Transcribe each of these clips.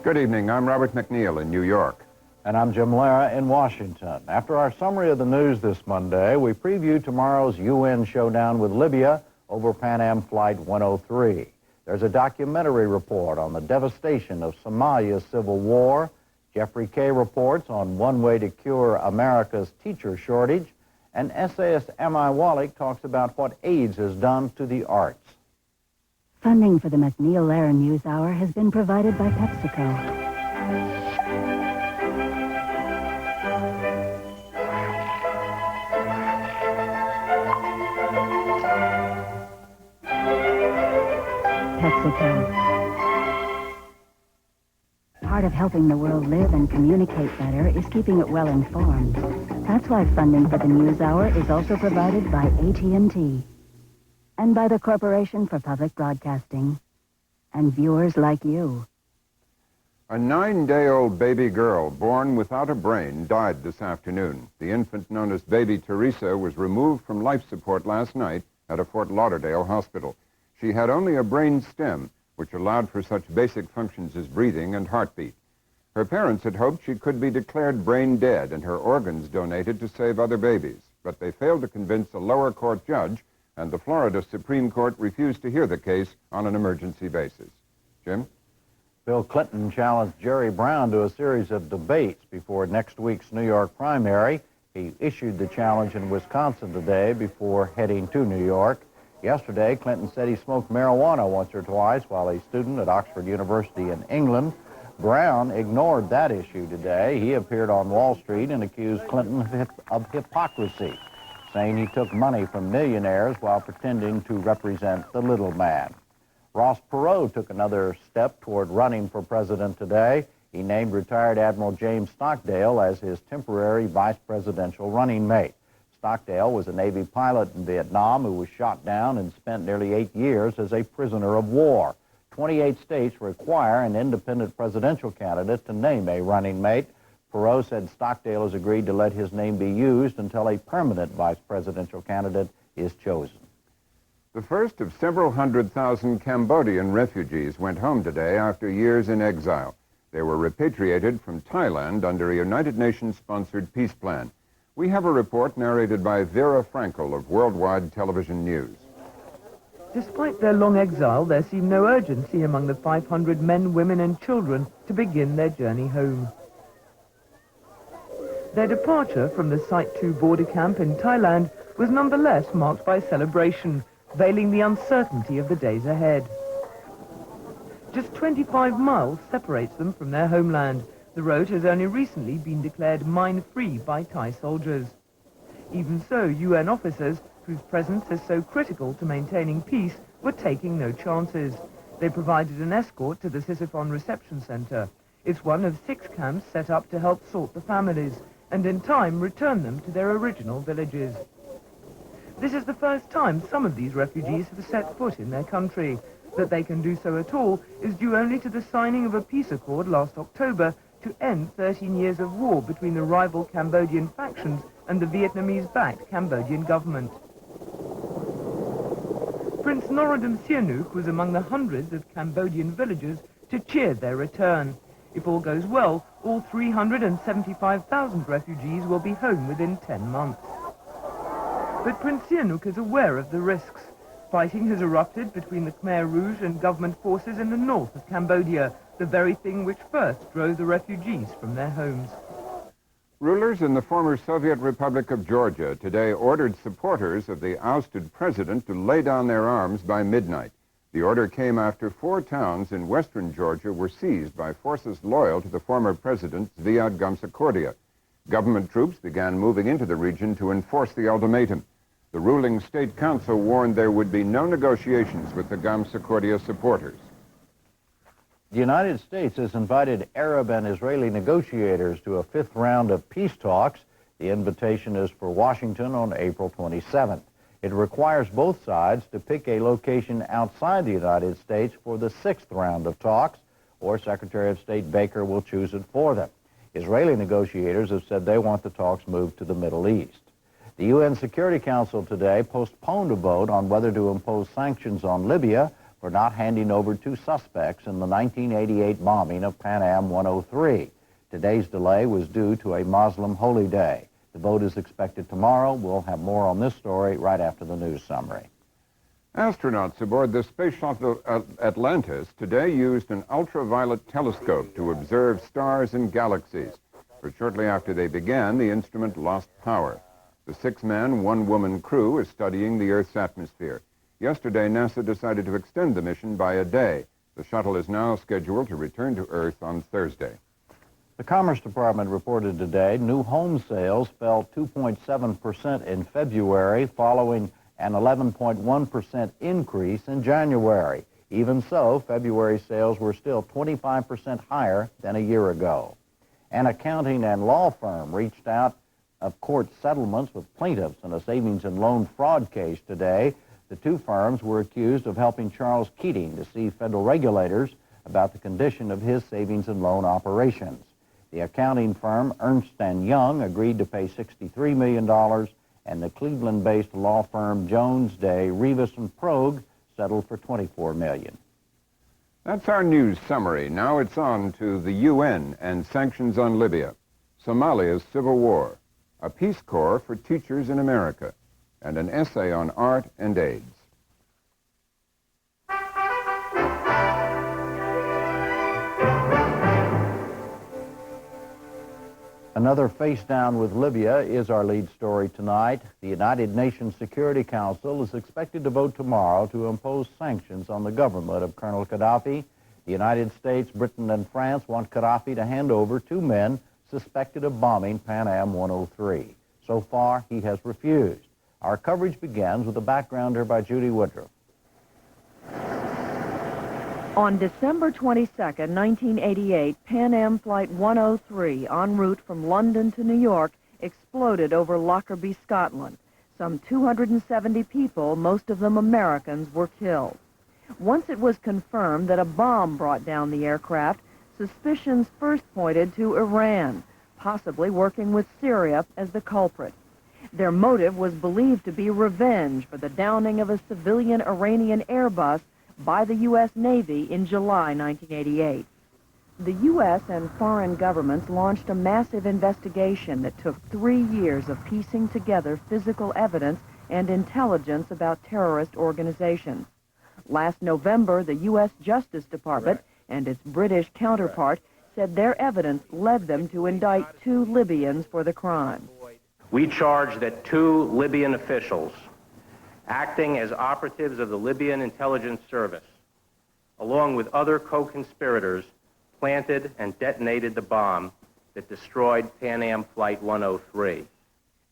Good evening. I'm Robert MacNeil in New York. And I'm Jim Lehrer in Washington. After our summary of the news this Monday, we preview tomorrow's UN showdown with Libya over Pan Am Flight 103. There's a documentary report on the devastation of Somalia's civil war. Jeffrey Kay reports on one way to cure America's teacher shortage. And essayist M.I. Wallach talks about what AIDS has done to the arts. Funding for the MacNeil-Lehrer NewsHour has been provided by PepsiCo. PepsiCo. Part of helping the world live and communicate better is keeping it well informed. That's why funding for the NewsHour is also provided by AT&T and by the Corporation for Public Broadcasting and viewers like you. A 9-day-old baby girl born without a brain died this afternoon. The infant known as baby Teresa was removed from life support last night at a Fort Lauderdale hospital. She had only a brain stem, which allowed for such basic functions as breathing and heartbeat. Her parents had hoped she could be declared brain dead and her organs donated to save other babies, but they failed to convince a lower court judge, and the Florida Supreme Court refused to hear the case on an emergency basis. Jim? Bill Clinton challenged Jerry Brown to a series of debates before next week's New York primary. He issued the challenge in Wisconsin today before heading to New York. Yesterday, Clinton said he smoked marijuana once or twice while a student at Oxford University in England. Brown ignored that issue today. He appeared on Wall Street and accused Clinton of hypocrisy, saying he took money from millionaires while pretending to represent the little man. Ross Perot took another step toward running for president today. He named retired Admiral James Stockdale as his temporary vice presidential running mate. Stockdale was a Navy pilot in Vietnam who was shot down and spent nearly 8 years as a prisoner of war. 28 states require an independent presidential candidate to name a running mate. Perot said Stockdale has agreed to let his name be used until a permanent vice presidential candidate is chosen. The first of several 100,000 Cambodian refugees went home today after years in exile. They were repatriated from Thailand under a United Nations-sponsored peace plan. We have a report narrated by Vera Frankel of Worldwide Television News. Despite their long exile, there seemed no urgency among the 500 men, women and children to begin their journey home. Their departure from the Site 2 border camp in Thailand was nonetheless marked by celebration, veiling the uncertainty of the days ahead. Just 25 miles separates them from their homeland. The road has only recently been declared mine-free by Thai soldiers. Even so, UN officers, whose presence is so critical to maintaining peace, were taking no chances. They provided an escort to the Sisyphon Reception Center. It's one of 6 camps set up to help sort the families, and in time return them to their original villages. This is the first time some of these refugees have set foot in their country. That they can do so at all is due only to the signing of a peace accord last October to end 13 years of war between the rival Cambodian factions and the Vietnamese-backed Cambodian government. Prince Norodom Sihanouk was among the hundreds of Cambodian villagers to cheer their return. If all goes well, all 375,000 refugees will be home within 10 months. But Prince Sihanouk is aware of the risks. Fighting has erupted between the Khmer Rouge and government forces in the north of Cambodia, the very thing which first drove the refugees from their homes. Rulers in the former Soviet Republic of Georgia today ordered supporters of the ousted president to lay down their arms by midnight. The order came after 4 towns in western Georgia were seized by forces loyal to the former president, Zviad Gamsakhurdia. Government troops began moving into the region to enforce the ultimatum. The ruling state council warned there would be no negotiations with the Gamsakhurdia supporters. The United States has invited Arab and Israeli negotiators to a 5th round of peace talks. The invitation is for Washington on April 27th. It requires both sides to pick a location outside the United States for the 6th round of talks, or Secretary of State Baker will choose it for them. Israeli negotiators have said they want the talks moved to the Middle East. The UN Security Council today postponed a vote on whether to impose sanctions on Libya for not handing over 2 suspects in the 1988 bombing of Pan Am 103. Today's delay was due to a Muslim holy day. The vote is expected tomorrow. We'll have more on this story right after the news summary. Astronauts aboard the space shuttle Atlantis today used an ultraviolet telescope to observe stars and galaxies. But shortly after they began, the instrument lost power. The 6-man, 1-woman crew is studying the Earth's atmosphere. Yesterday, NASA decided to extend the mission by a day. The shuttle is now scheduled to return to Earth on Thursday. The Commerce Department reported today new home sales fell 2.7% in February, following an 11.1% increase in January. Even so, February sales were still 25% higher than a year ago. An accounting and law firm reached out of court settlements with plaintiffs in a savings and loan fraud case today. The 2 firms were accused of helping Charles Keating deceive federal regulators about the condition of his savings and loan operations. The accounting firm Ernst & Young agreed to pay $63 million, and the Cleveland-based law firm Jones Day, Rivas & Progue settled for $24 million. That's our news summary. Now it's on to the UN and sanctions on Libya, Somalia's civil war, a Peace Corps for teachers in America, and an essay on art and AIDS. Another face down with Libya is our lead story tonight. The United Nations Security Council is expected to vote tomorrow to impose sanctions on the government of Colonel Gaddafi. The United States, Britain, and France want Gaddafi to hand over 2 men suspected of bombing Pan Am 103. So far, he has refused. Our coverage begins with a backgrounder by Judy Woodruff. On December 22, 1988, Pan Am Flight 103, en route from London to New York, exploded over Lockerbie, Scotland. Some 270 people, most of them Americans, were killed. Once it was confirmed that a bomb brought down the aircraft, suspicions first pointed to Iran, possibly working with Syria as the culprit. Their motive was believed to be revenge for the downing of a civilian Iranian Airbus by the U.S. Navy in July 1988. The U.S. and foreign governments launched a massive investigation that took 3 years of piecing together physical evidence and intelligence about terrorist organizations. Last November, the U.S. Justice Department and its British counterpart said their evidence led them to indict 2 Libyans for the crime. We charge that 2 Libyan officials, acting as operatives of the Libyan Intelligence Service, along with other co-conspirators, planted and detonated the bomb that destroyed Pan Am Flight 103.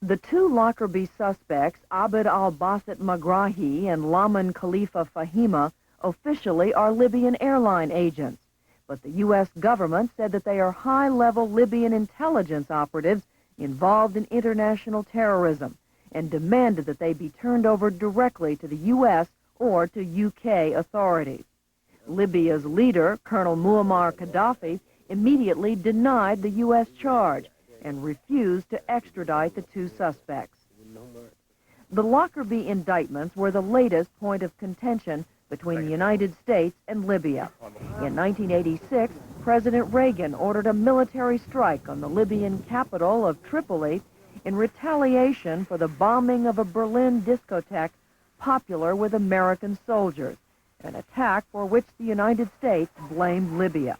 The 2 Lockerbie suspects, Abd al-Basit Magrahi and Laman Khalifa Fahima, officially are Libyan airline agents. But the U.S. government said that they are high-level Libyan intelligence operatives involved in international terrorism, and demanded that they be turned over directly to the U.S. or to U.K. authorities. Libya's leader, Colonel Muammar Gaddafi, immediately denied the U.S. charge and refused to extradite the 2 suspects. The Lockerbie indictments were the latest point of contention between the United States and Libya. In 1986, President Reagan ordered a military strike on the Libyan capital of Tripoli in retaliation for the bombing of a Berlin discotheque popular with American soldiers, an attack for which the United States blamed Libya.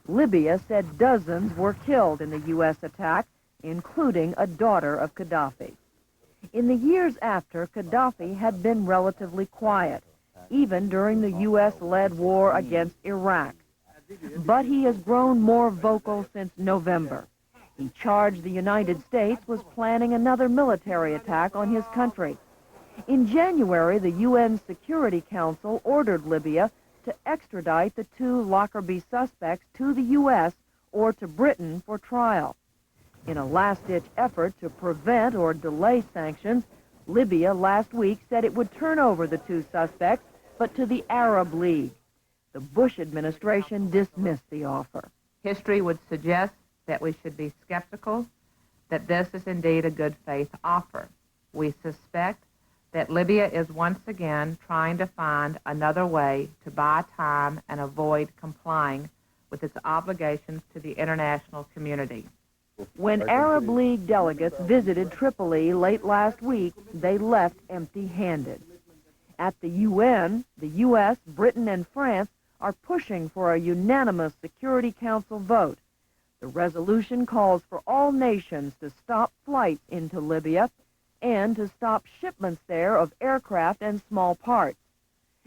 Libya said dozens were killed in the U.S. attack, including a daughter of Gaddafi. In the years after, Gaddafi had been relatively quiet, even during the U.S.-led war against Iraq. But he has grown more vocal since November. He charged the United States was planning another military attack on his country. In January, the UN Security Council ordered Libya to extradite the 2 Lockerbie suspects to the U.S. or to Britain for trial. In a last-ditch effort to prevent or delay sanctions, Libya last week said it would turn over the 2 suspects, but to the Arab League. The Bush administration dismissed the offer. History would suggest that we should be skeptical that this is indeed a good faith offer. We suspect that Libya is once again trying to find another way to buy time and avoid complying with its obligations to the international community. When Arab League delegates visited Tripoli late last week, they left empty-handed. At the UN, the U.S., Britain, and France are pushing for a unanimous Security Council vote. The resolution calls for all nations to stop flights into Libya and to stop shipments there of aircraft and small parts.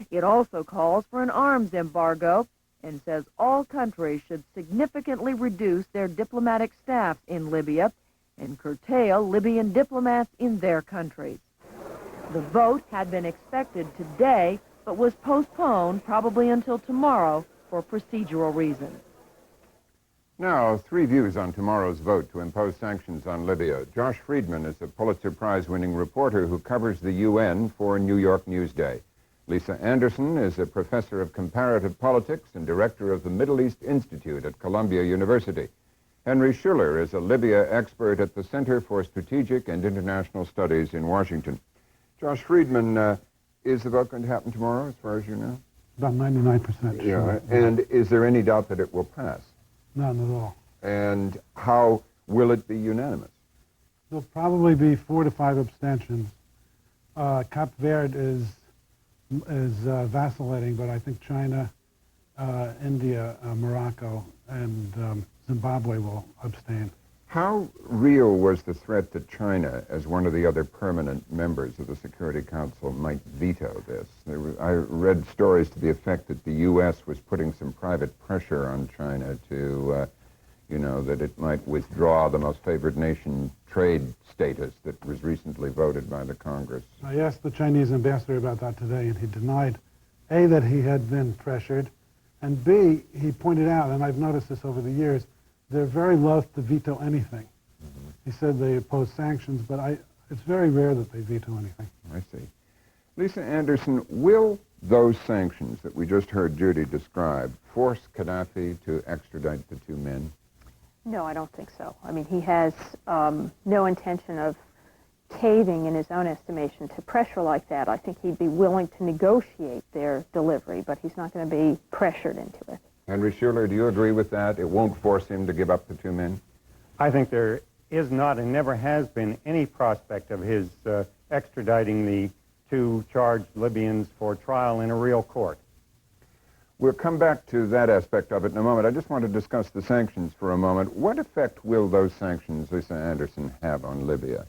It also calls for an arms embargo and says all countries should significantly reduce their diplomatic staffs in Libya and curtail Libyan diplomats in their countries. The vote had been expected today, but was postponed probably until tomorrow for procedural reasons. Now, 3 views on tomorrow's vote to impose sanctions on Libya. Josh Friedman is a Pulitzer Prize-winning reporter who covers the UN for New York Newsday. Lisa Anderson is a professor of comparative politics and director of the Middle East Institute at Columbia University. Henry Schuller is a Libya expert at the Center for Strategic and International Studies in Washington. Josh Friedman, is the vote going to happen tomorrow, as far as you know? About 99% sure. Yeah, and is there any doubt that it will pass? None at all. And how will it be unanimous? There'll probably be 4 to 5 abstentions. Cape Verde is vacillating, but I think China, India, Morocco, and Zimbabwe will abstain. How real was the threat that China, as one of the other permanent members of the Security Council, might veto this? I read stories to the effect that the U.S. was putting some private pressure on China to, that it might withdraw the most favored nation trade status that was recently voted by the Congress. I asked the Chinese ambassador about that today, and he denied, A, that he had been pressured, and B, he pointed out, and I've noticed this over the years, they're very loath to veto anything. Mm-hmm. He said they oppose sanctions, but it's very rare that they veto anything. I see. Lisa Anderson, will those sanctions that we just heard Judy describe force Gaddafi to extradite the 2 men? No, I don't think so. I mean, he has no intention of caving, in his own estimation, to pressure like that. I think he'd be willing to negotiate their delivery, but he's not going to be pressured into it. Henry Schuller, do you agree with that? It won't force him to give up the 2 men? I think there is not and never has been any prospect of his extraditing the 2 charged Libyans for trial in a real court. We'll come back to that aspect of it in a moment. I just want to discuss the sanctions for a moment. What effect will those sanctions, Lisa Anderson, have on Libya?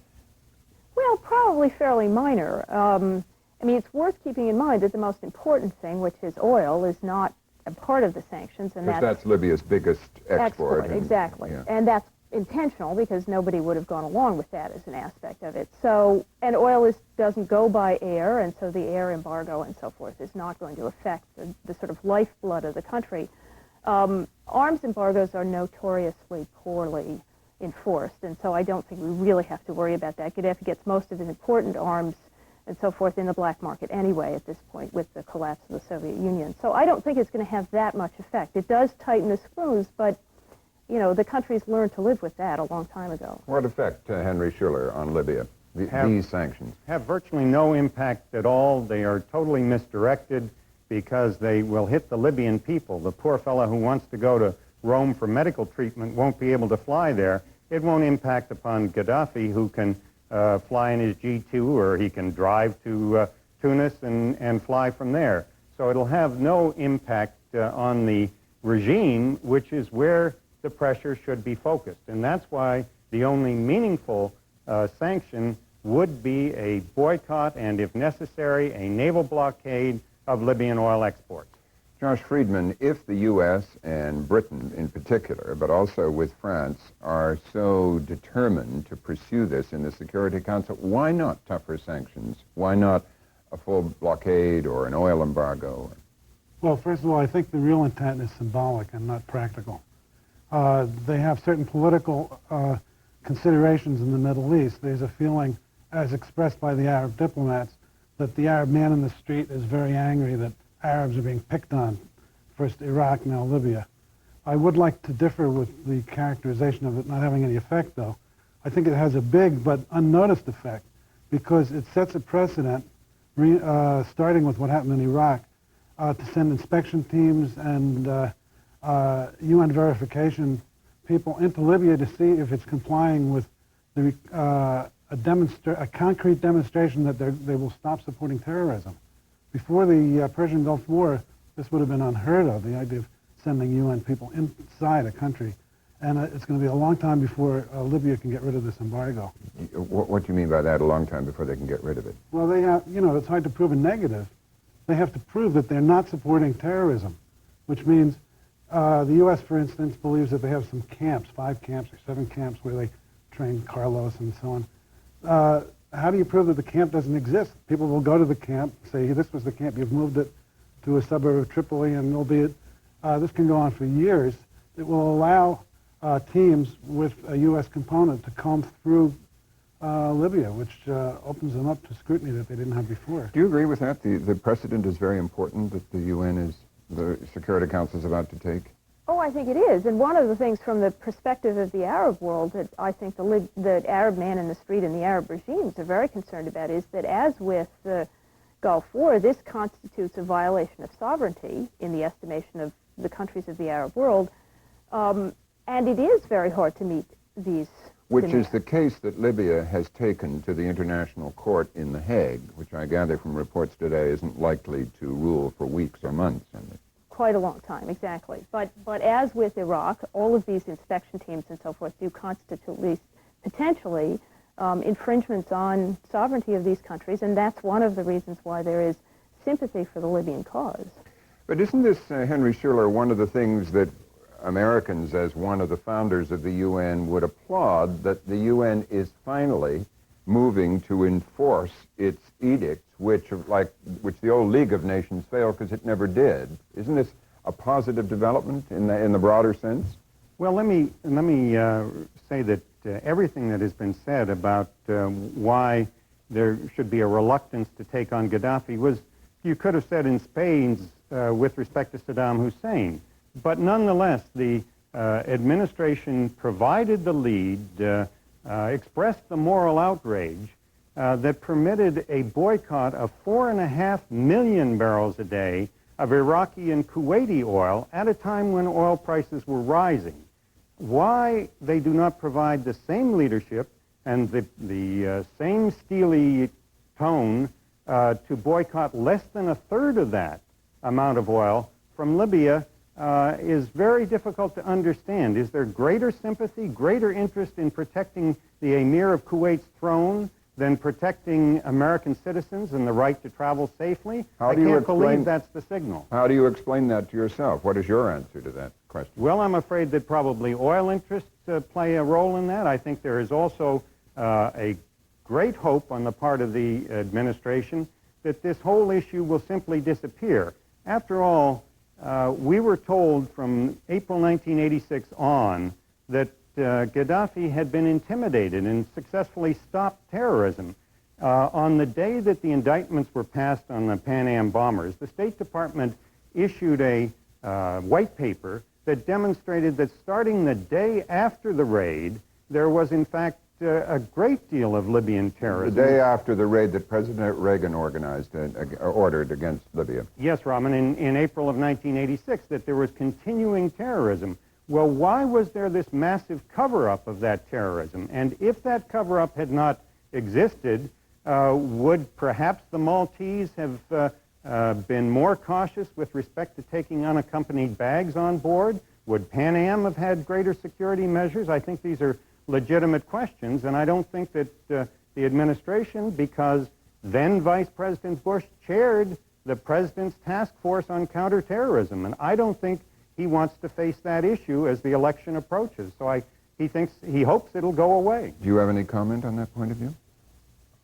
Well, probably fairly minor. I mean, it's worth keeping in mind that the most important thing, which is oil, is not a part of the sanctions, and that's Libya's biggest export. Exactly. Yeah. And that's intentional because nobody would have gone along with that as an aspect of it. So, and oil doesn't go by air, and so the air embargo and so forth is not going to affect the sort of lifeblood of the country. Arms embargoes are notoriously poorly enforced, and so I don't think we really have to worry about that. Gaddafi gets most of his important arms and so forth in the black market anyway at this point with the collapse of the Soviet Union. So I don't think it's going to have that much effect. It does tighten the screws, but, the countries learned to live with that a long time ago. What effect, Henry Schuller, on Libya, these sanctions? Have virtually no impact at all. They are totally misdirected because they will hit the Libyan people. The poor fellow who wants to go to Rome for medical treatment won't be able to fly there. It won't impact upon Gaddafi, who can fly in his G2, or he can drive to Tunis and fly from there. So it'll have no impact on the regime, which is where the pressure should be focused. And that's why the only meaningful sanction would be a boycott and, if necessary, a naval blockade of Libyan oil exports. Josh Friedman, if the U.S. and Britain in particular, but also with France, are so determined to pursue this in the Security Council, why not tougher sanctions? Why not a full blockade or an oil embargo? Well, first of all, I think the real intent is symbolic and not practical. They have certain political considerations in the Middle East. There's a feeling, as expressed by the Arab diplomats, that the Arab man in the street is very angry that Arabs are being picked on, first Iraq, now Libya. I would like to differ with the characterization of it not having any effect, though. I think it has a big but unnoticed effect, because it sets a precedent, starting with what happened in Iraq, to send inspection teams and UN verification people into Libya to see if it's complying with a concrete demonstration that they will stop supporting terrorism. Before the Persian Gulf War, this would have been unheard of, the idea of sending UN people inside a country. And it's going to be a long time before Libya can get rid of this embargo. What do you mean by that, a long time before they can get rid of it? Well, they have, it's hard to prove a negative. They have to prove that they're not supporting terrorism, which means the U.S., for instance, believes that they have some camps, 5 camps or 7 camps where they train Carlos and so on. How do you prove that the camp doesn't exist? People will go to the camp, say, this was the camp, you've moved it to a suburb of Tripoli, and albeit this can go on for years, it will allow teams with a U.S. component to comb through Libya, which opens them up to scrutiny that they didn't have before. Do you agree with that? The precedent is very important that the UN the Security Council is about to take? Oh, I think it is. And one of the things from the perspective of the Arab world that I think the Arab man in the street and the Arab regimes are very concerned about is that, as with the Gulf War, this constitutes a violation of sovereignty in the estimation of the countries of the Arab world. And it is very hard to meet these Which demands. is the case that Libya has taken to the International Court in The Hague, which I gather from reports today isn't likely to rule for weeks or months. Quite a long time, exactly. But as with Iraq, all of these inspection teams and so forth do constitute at least potentially infringements on sovereignty of these countries, and that's one of the reasons why there is sympathy for the Libyan cause. But isn't this, Henry Schuller, one of the things that Americans, as one of the founders of the UN, would applaud, that the UN is finally moving to enforce its edicts, which the old League of Nations failed because it never did? Isn't this a positive development in the broader sense? Well, let me say that everything that has been said about why there should be a reluctance to take on Gaddafi was, you could have said in Spain's with respect to Saddam Hussein. But nonetheless, the administration provided the lead, expressed the moral outrage that permitted a boycott of 4.5 million barrels a day of Iraqi and Kuwaiti oil at a time when oil prices were rising. Why they do not provide the same leadership and the same steely tone to boycott less than a third of that amount of oil from Libya is very difficult to understand. Is there greater sympathy, greater interest in protecting the Emir of Kuwait's throne than protecting American citizens and the right to travel safely? I can't believe that's the signal. How do you explain that to yourself? What is your answer to that question? Well, I'm afraid that probably oil interests play a role in that. I think there is also a great hope on the part of the administration that this whole issue will simply disappear. After all, we were told from April 1986 on that Gaddafi had been intimidated and successfully stopped terrorism. On the day that the indictments were passed on the Pan Am bombers, the State Department issued a white paper that demonstrated that starting the day after the raid, there was in fact a great deal of Libyan terrorism. The day after the raid that President Reagan organized and ordered against Libya. Yes, Rahman, in April of 1986, that there was continuing terrorism. Well, why was there this massive cover-up of that terrorism? And if that cover-up had not existed, would perhaps the Maltese have been more cautious with respect to taking unaccompanied bags on board? Would Pan Am have had greater security measures? I think these are legitimate questions, and I don't think that the administration, because then Vice President Bush chaired the President's Task Force on Counterterrorism, and I don't think he wants to face that issue as the election approaches. So he hopes it'll go away. Do you have any comment on that point of view?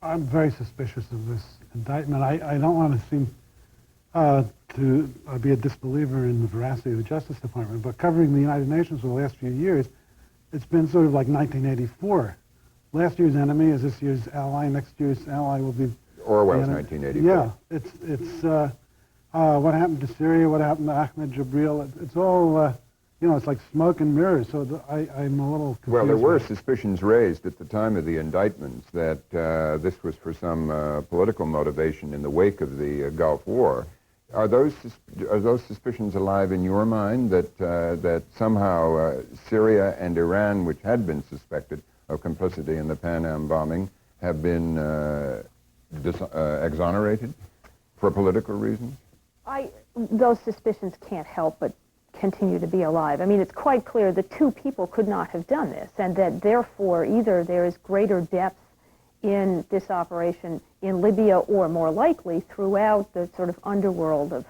I'm very suspicious of this indictment. I don't want to seem to be a disbeliever in the veracity of the Justice Department, but covering the United Nations for the last few years, it's been sort of like 1984. Last year's enemy is this year's ally. Next year's ally will be Orwell's 1984. Yeah, it's what happened to Syria, what happened to Ahmed Jibril. It's all it's like smoke and mirrors. So I'm a little confused. Well, there were suspicions raised at the time of the indictments that this was for some political motivation in the wake of the Gulf War. Are those suspicions alive in your mind that somehow Syria and Iran, which had been suspected of complicity in the Pan Am bombing, have been exonerated for political reasons? Those suspicions can't help but continue to be alive. I mean, it's quite clear that two people could not have done this, and that therefore either there is greater depth in this operation in Libya, or more likely throughout the sort of underworld of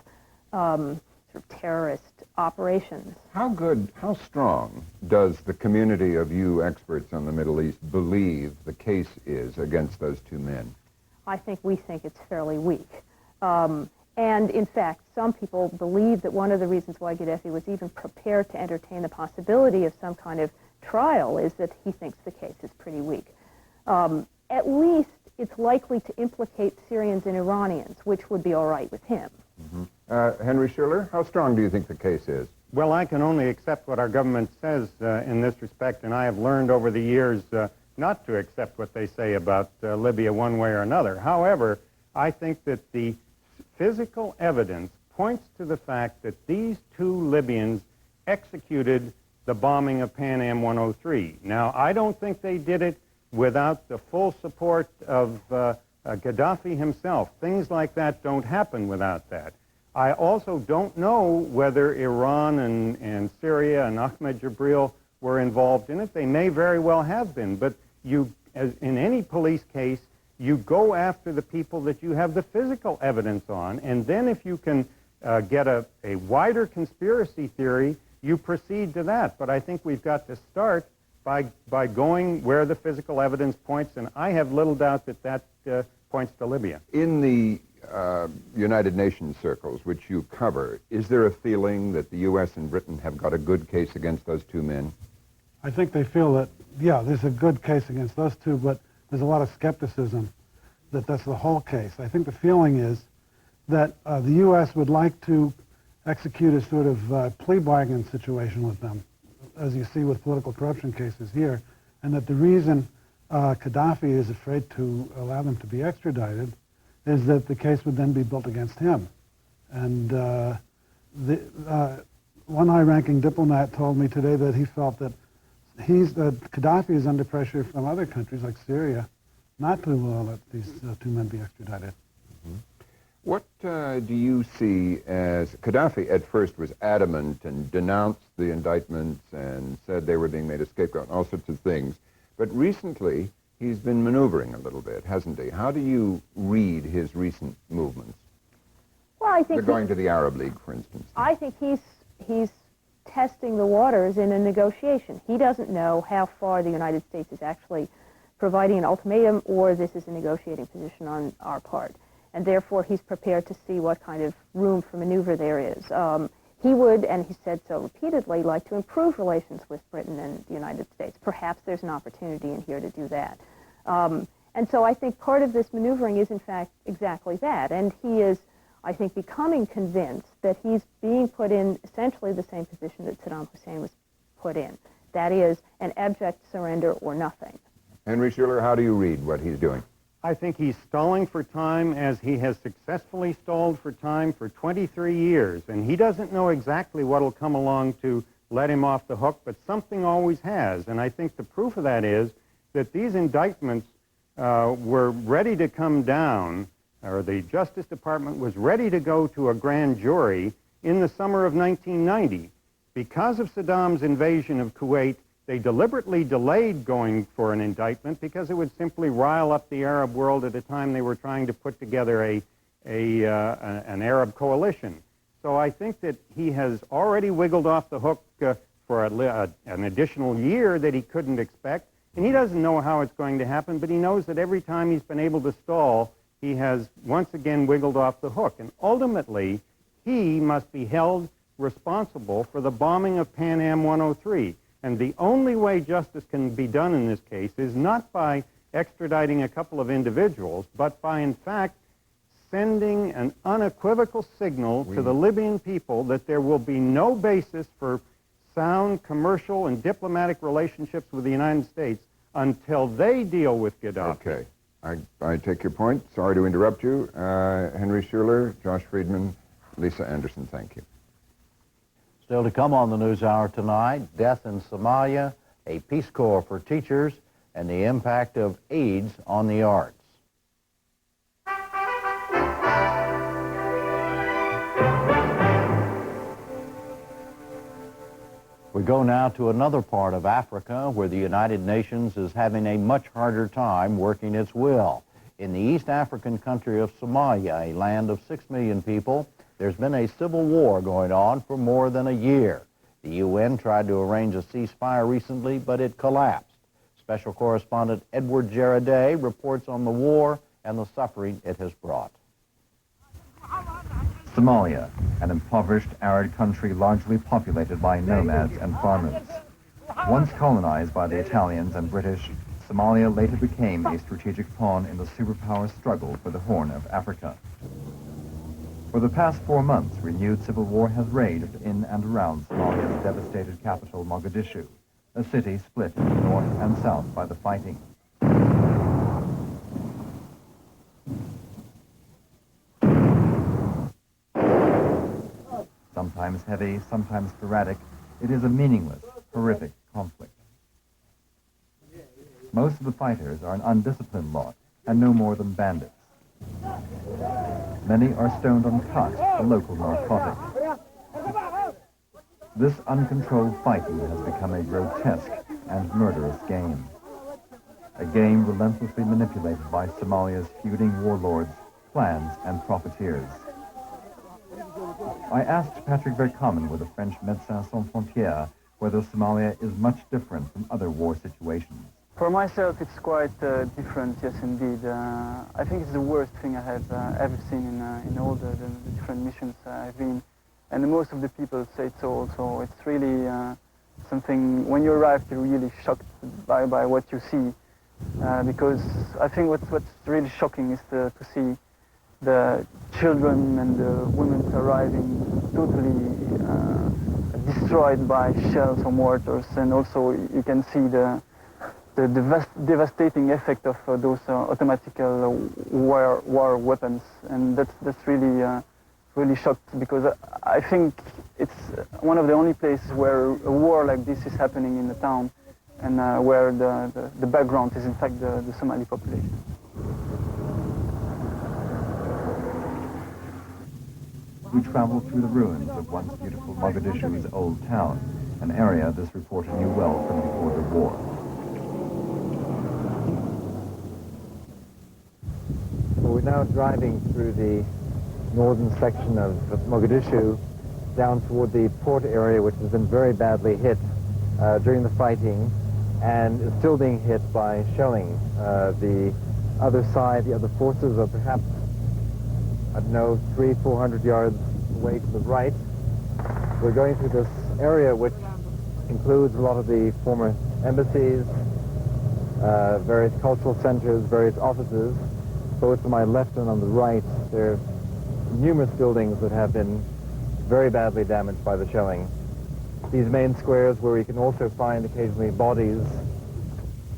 sort of terrorist operations. How strong does the community of you experts on the Middle East believe the case is against those two men? We think it's fairly weak. And in fact, some people believe that one of the reasons why Gaddafi was even prepared to entertain the possibility of some kind of trial is that he thinks the case is pretty weak. At least it's likely to implicate Syrians and Iranians, which would be all right with him. Mm-hmm. Henry Schuller, how strong do you think the case is? Well, I can only accept what our government says in this respect, and I have learned over the years not to accept what they say about Libya one way or another. However, I think that the physical evidence points to the fact that these two Libyans executed the bombing of Pan Am 103. Now, I don't think they did it without the full support of Gaddafi himself. Things like that don't happen without that. I also don't know whether Iran and Syria and Ahmed Jibril were involved in it. They may very well have been, but as in any police case, you go after the people that you have the physical evidence on, and then if you can get a wider conspiracy theory, you proceed to that. But I think we've got to start by going where the physical evidence points, and I have little doubt that points to Libya. In the United Nations circles, which you cover, is there a feeling that the U.S. and Britain have got a good case against those two men? I think they feel that, yeah, there's a good case against those two, but there's a lot of skepticism that that's the whole case. I think the feeling is that the U.S. would like to execute a sort of plea bargain situation with them, as you see with political corruption cases here, and that the reason Gaddafi is afraid to allow them to be extradited is that the case would then be built against him. And one high-ranking diplomat told me today that he felt that Gaddafi is under pressure from other countries like Syria not to let these two men be extradited. Mm-hmm. What do you see as... Gaddafi at first was adamant and denounced the indictments and said they were being made a scapegoat and all sorts of things. But recently, he's been maneuvering a little bit, hasn't he? How do you read his recent movements? Well, I think... They're going to the Arab League, for instance. I think he's testing the waters in a negotiation. He doesn't know how far the United States is actually providing an ultimatum, or this is a negotiating position on our part. And therefore, he's prepared to see what kind of room for maneuver there is. He would, and he said so repeatedly, like to improve relations with Britain and the United States. Perhaps there's an opportunity in here to do that. And so I think part of this maneuvering is, in fact, exactly that. And he is, I think, becoming convinced that he's being put in essentially the same position that Saddam Hussein was put in. That is, an abject surrender or nothing. Henry Schuller, how do you read what he's doing? I think he's stalling for time, as he has successfully stalled for time for 23 years. And he doesn't know exactly what will come along to let him off the hook, but something always has. And I think the proof of that is that these indictments were ready to come down, or the Justice Department was ready to go to a grand jury in the summer of 1990. Because of Saddam's invasion of Kuwait, they deliberately delayed going for an indictment because it would simply rile up the Arab world at a time they were trying to put together an Arab coalition. So I think that he has already wiggled off the hook for an additional year that he couldn't expect. And he doesn't know how it's going to happen, but he knows that every time he's been able to stall, he has once again wiggled off the hook. And ultimately, he must be held responsible for the bombing of Pan Am 103. And the only way justice can be done in this case is not by extraditing a couple of individuals, but by, in fact, sending an unequivocal signal to the Libyan people that there will be no basis for sound commercial and diplomatic relationships with the United States until they deal with Gaddafi. Okay. I take your point. Sorry to interrupt you. Henry Schuler, Josh Friedman, Lisa Anderson, thank you. Still to come on the NewsHour tonight, death in Somalia, a Peace Corps for teachers, and the impact of AIDS on the arts. We go now to another part of Africa where the United Nations is having a much harder time working its will. In the East African country of Somalia, a land of 6 million people, there's been a civil war going on for more than a year. The UN tried to arrange a ceasefire recently, but it collapsed. Special correspondent Edward Jaraday reports on the war and the suffering it has brought. Somalia, an impoverished, arid country largely populated by nomads and farmers. Once colonized by the Italians and British, Somalia later became a strategic pawn in the superpower struggle for the Horn of Africa. For the past 4 months, renewed civil war has raged in and around Somalia's devastated capital, Mogadishu, a city split into north and south by the fighting. Sometimes heavy, sometimes sporadic, it is a meaningless, horrific conflict. Most of the fighters are an undisciplined lot and no more than bandits. Many are stoned on khat, a local narcotic. This uncontrolled fighting has become a grotesque and murderous game. A game relentlessly manipulated by Somalia's feuding warlords, clans, and profiteers. I asked Patrick Verkamen with the French Médecins Sans Frontières whether Somalia is much different from other war situations. For myself, it's quite different, yes, indeed. I think it's the worst thing I have ever seen in all the different missions I've been. And most of the people say it so. It's really something, when you arrive, you're really shocked by what you see. Because I think what's really shocking is to see the children and the women arriving totally destroyed by shells or mortars. And also you can see the devastating effect of those automatic war weapons, and that's really shocked, because I think it's one of the only places where a war like this is happening in the town, and where the background is in fact the Somali population. We traveled through the ruins of once beautiful Mogadishu's old town, an area this reporter knew well from before the war. We're now driving through the northern section of Mogadishu down toward the port area, which has been very badly hit during the fighting and is still being hit by shelling. The other side, the other forces are perhaps, I don't know, 300-400 yards away to the right. We're going through this area which includes a lot of the former embassies, various cultural centers, various offices. Both to my left and on the right, there are numerous buildings that have been very badly damaged by the shelling. These main squares where we can also find occasionally bodies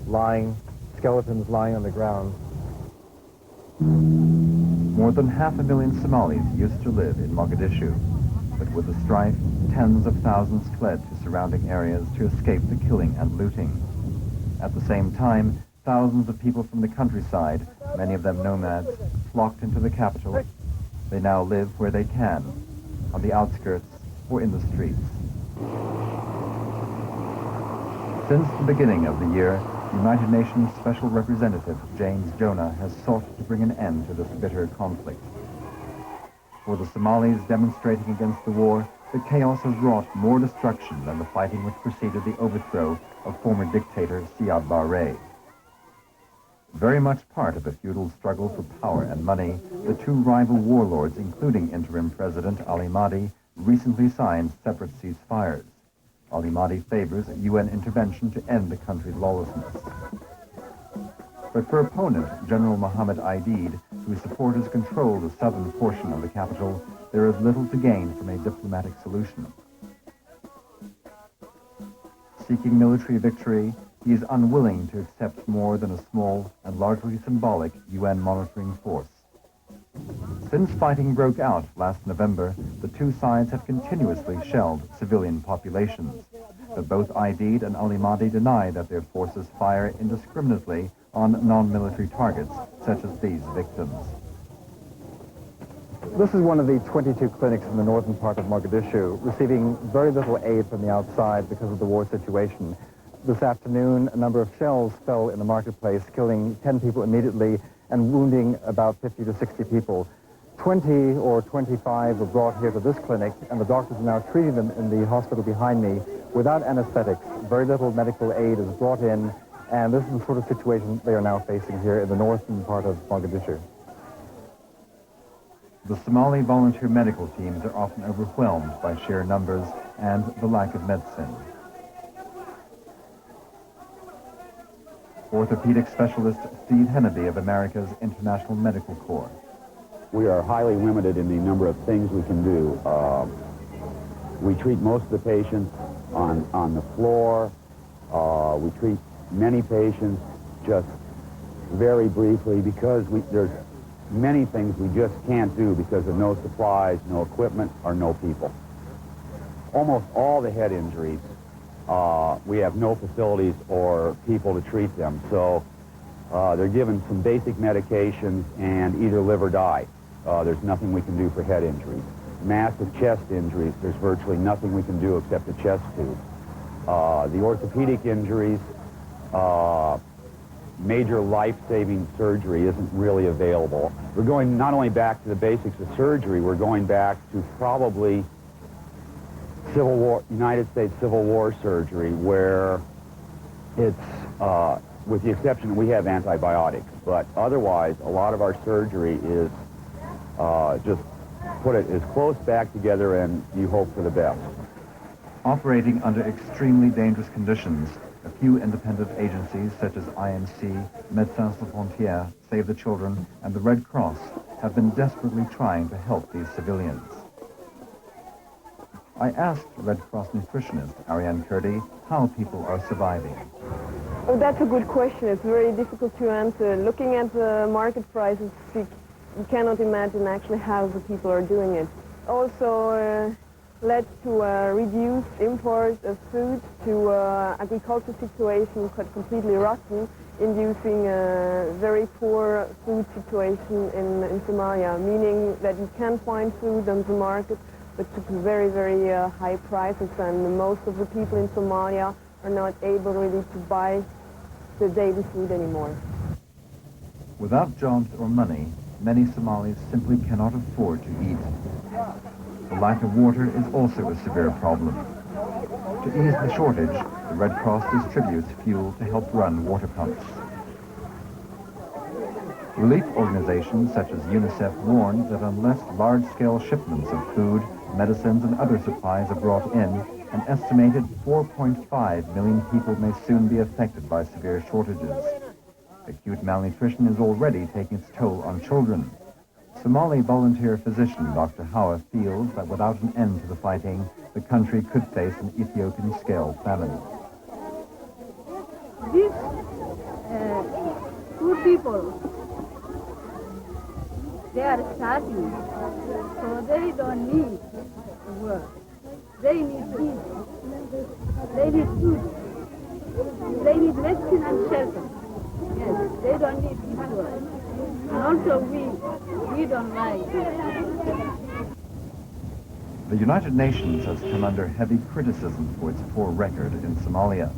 lying, skeletons lying on the ground. More than 500,000 Somalis used to live in Mogadishu, but with the strife, tens of thousands fled to surrounding areas to escape the killing and looting. At the same time, thousands of people from the countryside, many of them nomads, flocked into the capital. They now live where they can, on the outskirts or in the streets. Since the beginning of the year, United Nations Special Representative James Jonah has sought to bring an end to this bitter conflict. For the Somalis demonstrating against the war, the chaos has wrought more destruction than the fighting which preceded the overthrow of former dictator Siad Barre. Very much part of a feudal struggle for power and money, the two rival warlords, including interim President Ali Mahdi, recently signed separate ceasefires. Ali Mahdi favors UN intervention to end the country's lawlessness. But for opponent General Mohammed Aidid, whose supporters control the southern portion of the capital, there is little to gain from a diplomatic solution. Seeking military victory, he is unwilling to accept more than a small and largely symbolic UN monitoring force. Since fighting broke out last November, the two sides have continuously shelled civilian populations. But both Aidid and Ali Mahdi deny that their forces fire indiscriminately on non-military targets, such as these victims. This is one of the 22 clinics in the northern part of Mogadishu, receiving very little aid from the outside because of the war situation. This afternoon, a number of shells fell in the marketplace, killing 10 people immediately and wounding about 50 to 60 people. 20 or 25 were brought here to this clinic, and the doctors are now treating them in the hospital behind me without anesthetics. Very little medical aid is brought in, and this is the sort of situation they are now facing here in the northern part of Mogadishu. The Somali volunteer medical teams are often overwhelmed by sheer numbers and the lack of medicine. Orthopedic specialist Steve Henneby of America's International Medical Corps. We are highly limited in the number of things we can do. We treat most of the patients on the floor. We treat many patients just very briefly because there's many things we just can't do because of no supplies, no equipment, or no people. Almost all the head injuries, we have no facilities or people to treat them. So they're given some basic medications and either live or die. There's nothing we can do for head injuries. Massive chest injuries, there's virtually nothing we can do except a chest tube. The orthopedic injuries, major life-saving surgery isn't really available. We're going not only back to the basics of surgery, we're going back to probably Civil War, United States Civil War surgery, where it's, with the exception that we have antibiotics, but otherwise a lot of our surgery is just put it as close back together and you hope for the best. Operating under extremely dangerous conditions, a few independent agencies such as IMC, Médecins Sans Frontières, Save the Children, and the Red Cross have been desperately trying to help these civilians. I asked Red Cross nutritionist Ariane Kurdi how people are surviving. Oh, that's a good question. It's very difficult to answer. Looking at the market prices, you cannot imagine actually how the people are doing it. Also led to reduced imports of food, to agricultural situation got completely rotten, inducing a very poor food situation in Somalia, meaning that you can find food on the market, but to very, very high prices, and most of the people in Somalia are not able really to buy the daily food anymore. Without jobs or money, many Somalis simply cannot afford to eat. The lack of water is also a severe problem. To ease the shortage, the Red Cross distributes fuel to help run water pumps. Relief organizations such as UNICEF warn that unless large-scale shipments of food, medicines, and other supplies are brought in, an estimated 4.5 million people may soon be affected by severe shortages. Acute malnutrition is already taking its toll on children. Somali volunteer physician Dr. Hawa feels that without an end to the fighting, the country could face an Ethiopian-scale famine. These poor people, they are starving, so they don't need to work. They need to eat. They need food. They need medicine and shelter. Yes, they don't need to work. And also we don't like it. The United Nations has come under heavy criticism for its poor record in Somalia.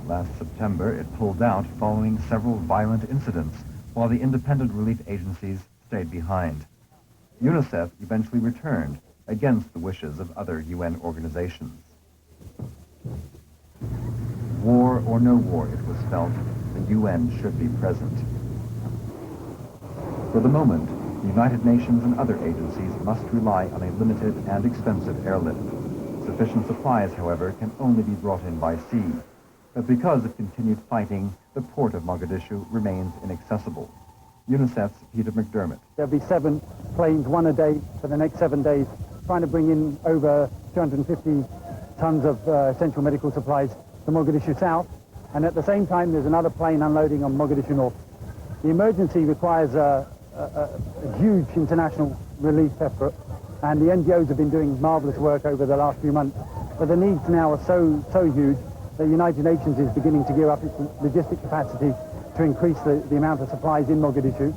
Last September, it pulled out following several violent incidents, while the independent relief agencies stayed behind. UNICEF eventually returned, against the wishes of other UN organizations. War or no war, it was felt, the UN should be present. For the moment, the United Nations and other agencies must rely on a limited and expensive airlift. Sufficient supplies, however, can only be brought in by sea. But because of continued fighting, the port of Mogadishu remains inaccessible. UNICEF's Peter McDermott. There'll be 7 planes, one a day, for the next 7 days, trying to bring in over 250 tons of essential medical supplies to Mogadishu South, and at the same time there's another plane unloading on Mogadishu North. The emergency requires a huge international relief effort, and the NGOs have been doing marvelous work over the last few months. But the needs now are so huge that the United Nations is beginning to gear up its logistic capacity to increase the amount of supplies in Mogadishu.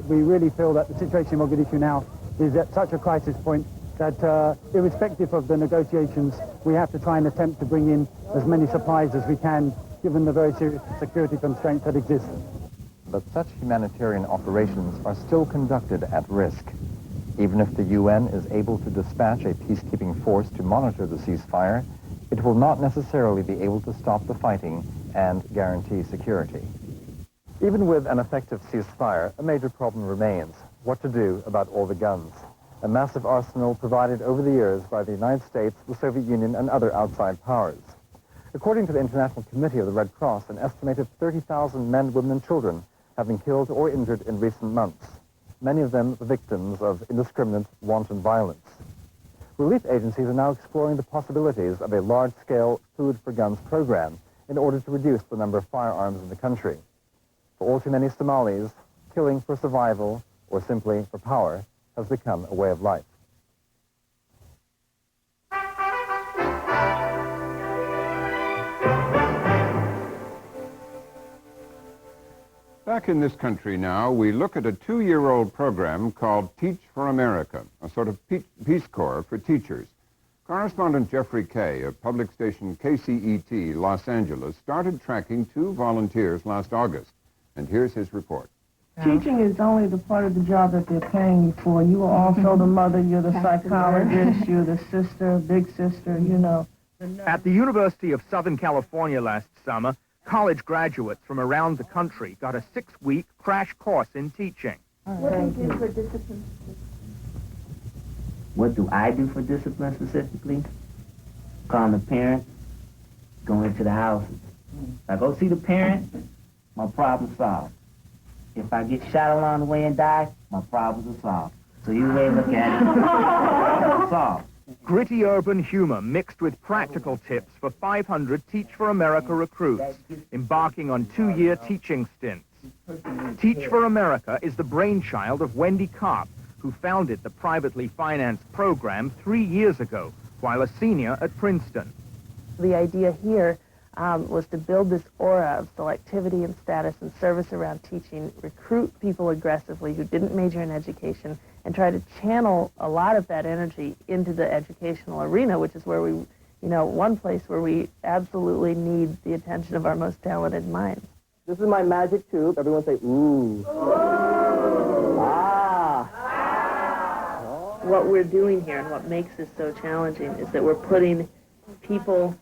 We really feel that the situation in Mogadishu now is at such a crisis point that irrespective of the negotiations, we have to try and attempt to bring in as many supplies as we can, given the very serious security constraints that exist. But such humanitarian operations are still conducted at risk. Even if the UN is able to dispatch a peacekeeping force to monitor the ceasefire, it will not necessarily be able to stop the fighting and guarantee security. Even with an effective ceasefire, a major problem remains: what to do about all the guns. A massive arsenal provided over the years by the United States, the Soviet Union, and other outside powers. According to the International Committee of the Red Cross, an estimated 30,000 men, women, and children have been killed or injured in recent months, many of them victims of indiscriminate, wanton violence. Relief agencies are now exploring the possibilities of a large-scale Food for Guns program in order to reduce the number of firearms in the country. For all too many Somalis, killing for survival or simply for power has become a way of life. Back in this country now, we look at a 2-year-old program called Teach for America, a sort of Peace Corps for teachers. Correspondent Jeffrey Kay of public station KCET Los Angeles started tracking 2 volunteers last August, and here's his report. Teaching is only the part of the job that they're paying you for. You are also the mother, you're the psychologist, you're the sister, big sister, you know. At the University of Southern California last summer, college graduates from around the country got a 6-week crash course in teaching. What do you do for discipline? What do I do for discipline specifically? Calling the parents, going into the houses. If I go see the parent, my problem solved. If I get shot along the way and die, my problems are solved. So you may look at it, solved. Gritty urban humor mixed with practical tips for 500 Teach for America recruits embarking on 2-year teaching stints. Teach for America is the brainchild of Wendy Kopp, who founded the privately financed program 3 years ago while a senior at Princeton. The idea here was to build this aura of selectivity and status and service around teaching, recruit people aggressively who didn't major in education, and try to channel a lot of that energy into the educational arena, which is where we, one place where we absolutely need the attention of our most talented minds. This is my magic tube. Everyone say, ooh. What we're doing here and what makes this so challenging is that we're putting people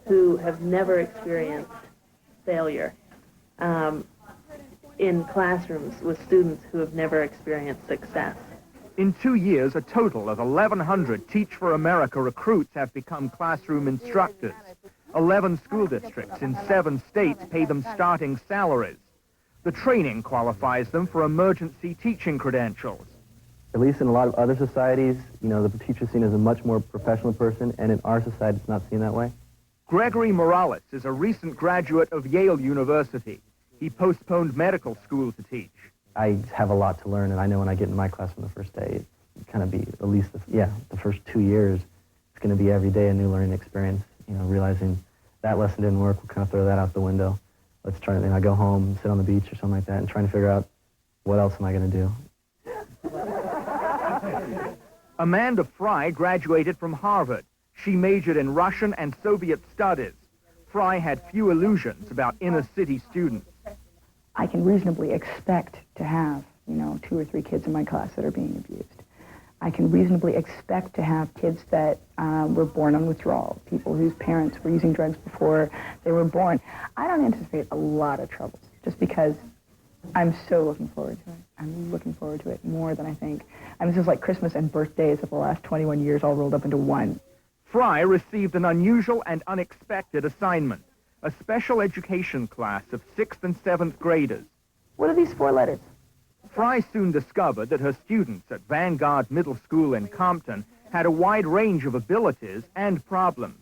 who have never experienced failure in classrooms with students who have never experienced success. In 2 years, a total of 1,100 Teach for America recruits have become classroom instructors. 11 school districts in 7 states pay them starting salaries. The training qualifies them for emergency teaching credentials. At least in a lot of other societies, the teacher is seen as a much more professional person, and in our society it's not seen that way. Gregory Morales is a recent graduate of Yale University. He postponed medical school to teach. I have a lot to learn, and I know when I get in my class on the first day, it's going to be at least, the first 2 years, it's going to be every day a new learning experience, realizing that lesson didn't work, we'll kind of throw that out the window. Let's try to, I go home, sit on the beach or something like that, and trying to figure out what else am I going to do. Amanda Fry graduated from Harvard. She majored in Russian and Soviet studies. Fry had few illusions about inner-city students. I can reasonably expect to have, 2 or 3 kids in my class that are being abused. I can reasonably expect to have kids that were born on withdrawal, people whose parents were using drugs before they were born. I don't anticipate a lot of troubles, just because I'm so looking forward to it. I'm looking forward to it more than I think. This is like Christmas and birthdays of the last 21 years all rolled up into one. Fry received an unusual and unexpected assignment, a special education class of 6th and 7th graders. What are these 4 letters? Fry soon discovered that her students at Vanguard Middle School in Compton had a wide range of abilities and problems.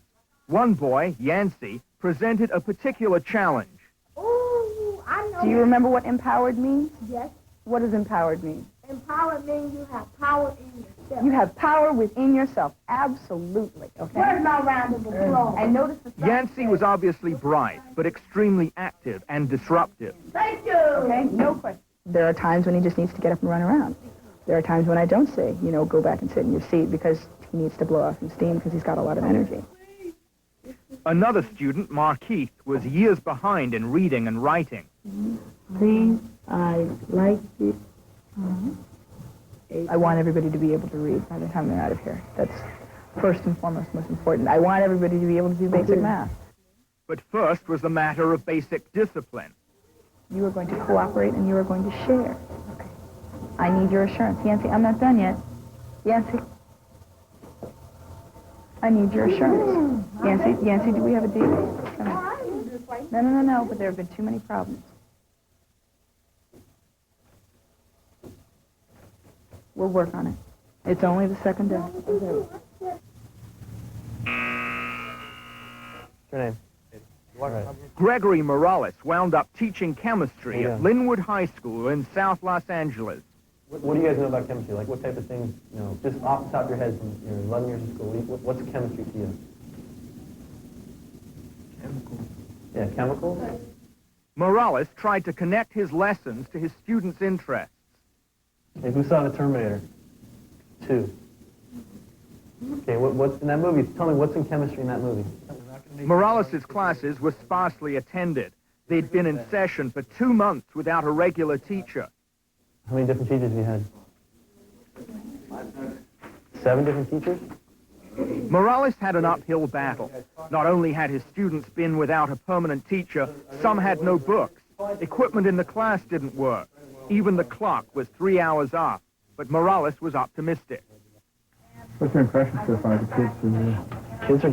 One boy, Yancey, presented a particular challenge. Oh, I know. Do you remember what empowered means? Yes. What does empowered mean? Empowered means you have power in yourself. You have power within yourself. Absolutely. Okay. Where's my round of applause? And notice the Yancey was obviously bright, but extremely active and disruptive. Thank you. Okay, no question. There are times when he just needs to get up and run around. There are times when I don't say, you know, go back and sit in your seat because he needs to blow off some steam because he's got a lot of energy. Another student, Markeith, was years behind in reading and writing. Please, I like it. I want everybody to be able to read by the time they're out of here. That's first and foremost most important. I want everybody to be able to do basic math. But first was the matter of basic discipline. You are going to cooperate and you are going to share. Okay. I need your assurance. Yancey, I'm not done yet. Yancey. I need your assurance. Yancey, do we have a date? Come here. No, but there have been too many problems. We'll work on it. It's only the second day. What's your name? Gregory Morales wound up teaching chemistry at Linwood High School in South Los Angeles. What do you guys know about chemistry? Like, what type of things, you know, just off the top of your head from your 11 years of school, what's chemistry to you? Chemicals. Yeah, chemicals? Morales tried to connect his lessons to his students' interests. Hey, who saw The Terminator 2? Okay, what's in that movie? Tell me what's in chemistry in that movie. Morales' classes were sparsely attended. They'd been in session for 2 months without a regular teacher. How many different teachers have you had? 7 different teachers? Morales had an uphill battle. Not only had his students been without a permanent teacher, some had no books. Equipment in the class didn't work. Even the clock was 3 hours off. But Morales was optimistic. What's your impression so far of the kids?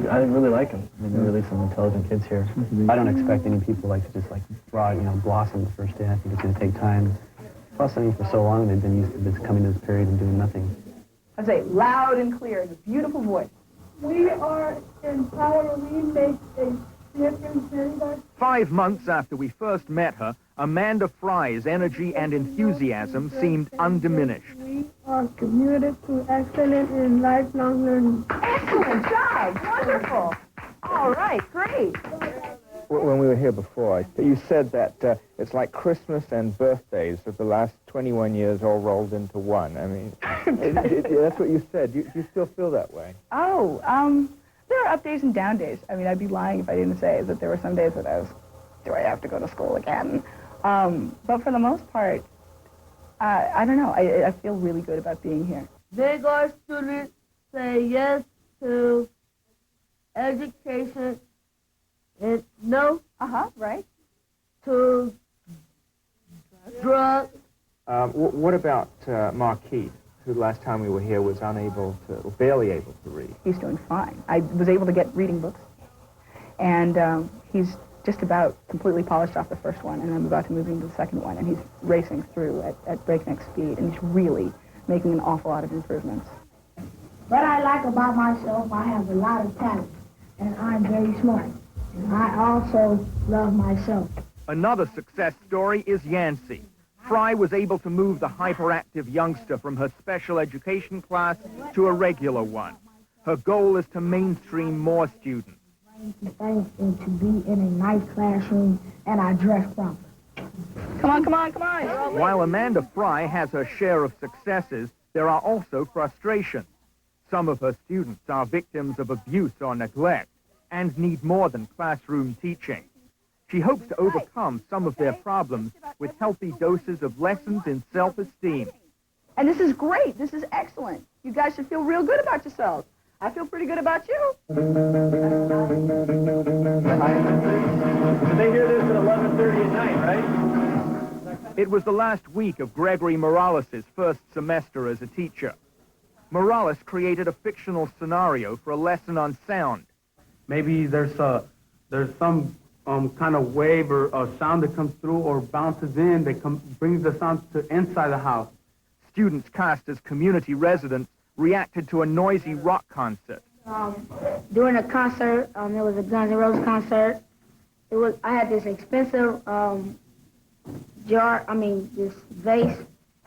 I really like them. I mean, there are really some intelligent kids here. I don't expect any people like to just blossom the first day. I think it's going to take time. Plus, I mean, for so long, they've been used to this coming to this period and doing nothing. I say loud and clear, in a beautiful voice. We are empowered. We make a difference in life. 5 months after we first met her, Amanda Fry's energy and enthusiasm seemed undiminished. We are committed to excellence in lifelong learning. Excellent job! Wonderful! All right, great. When we were here before, you said that it's like Christmas and birthdays of the last 21 years all rolled into one. I mean, that's what you said. Do you still feel that way? Oh, there are up days and down days. I mean, I'd be lying if I didn't say that there were some days that I was, do I have to go to school again? But for the most part, I don't know. I feel really good about being here. Big our students say yes to education and no right. to drugs. What about Markeith, who last time we were here was barely able to read? He's doing fine. I was able to get reading books, and he's just about completely polished off the first one, and I'm about to move into the second one, and he's racing through at breakneck speed, and he's really making an awful lot of improvements. What I like about myself, I have a lot of talent, and I'm very smart. And I also love myself. Another success story is Yancey. Fry was able to move the hyperactive youngster from her special education class to a regular one. Her goal is to mainstream more students. And to be in a nice classroom, and I dress proper. Come on. While Amanda Fry has her share of successes, there are also frustrations. Some of her students are victims of abuse or neglect and need more than classroom teaching. She hopes to overcome some of their problems with healthy doses of lessons in self-esteem. And this is great. This is excellent. You guys should feel real good about yourselves. I feel pretty good about you. Did they hear this at 11:30 at night, right? It was the last week of Gregory Morales' first semester as a teacher. Morales created a fictional scenario for a lesson on sound. Maybe there's some kind of wave or a sound that comes through or bounces in that brings the sound to inside the house. Students cast as community residents reacted to a noisy rock concert. During a concert, there was a Guns N' Roses concert, I had this expensive this vase.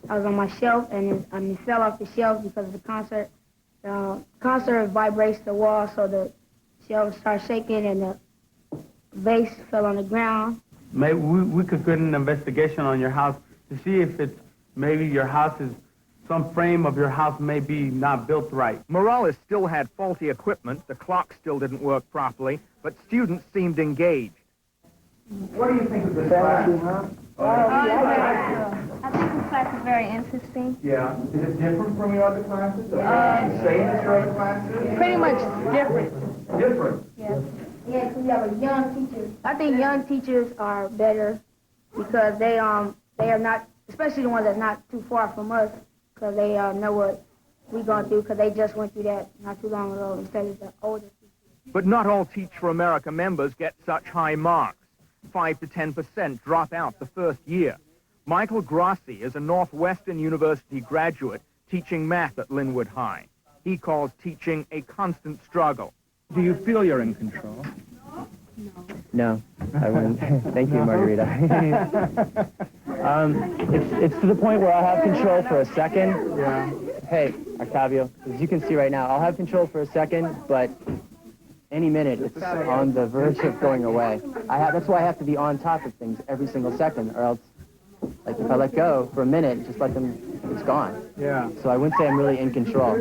I was on my shelf, and it fell off the shelf because of the concert. The concert vibrates the wall, so the shelf started shaking, and the vase fell on the ground. Maybe we could get an investigation on your house to see if it's maybe your house is, some frame of your house may be not built right. Morales still had faulty equipment, the clock still didn't work properly, but students seemed engaged. What do you think of this class? I think this class is very interesting. Yeah. Is it different from your other classes? Same as your other classes? Pretty much different. Different? Yeah. Yeah, because we have a young teacher. I think young teachers are better because they are not, especially the ones that's not too far from us, because they know what we're going through, because they just went through that not too long ago instead of the older teachers. But not all Teach for America members get such high marks. 5 to 10% drop out the first year. Michael Grassi is a Northwestern University graduate teaching math at Linwood High. He calls teaching a constant struggle. Do you feel you're in control? No, I wouldn't. Thank you, Margarita. It's to the point where I'll have control for a second. Yeah. Hey, Octavio, as you can see right now, I'll have control for a second, but any minute it's on the verge of going away. That's why I have to be on top of things every single second, or else, like, if I let go for a minute, just let them, it's gone. Yeah. So I wouldn't say I'm really in control.